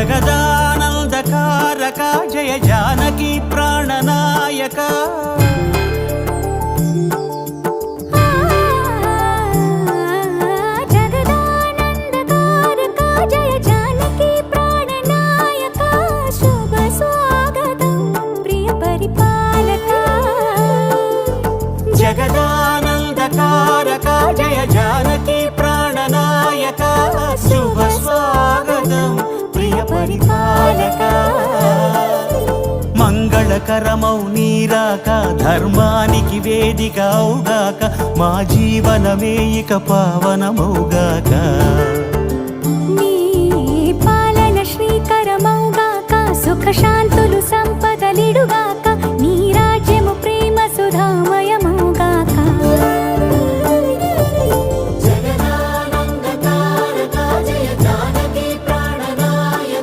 జగదానందకారక జయ జానకి ప్రాణనాయక జగదానందకారక జయ జానకి ప్రాణనాయక శుభ స్వాగతం ప్రియ పరిపాలక మంగళకరమౌ నీరాక ధర్మానికి వేదిక అవుగాక మా జీవనమే ఇక పావనమౌగాక నీ పాలన శ్రీకరమౌగాక సుఖ శాంతులు సంపదలిడుగా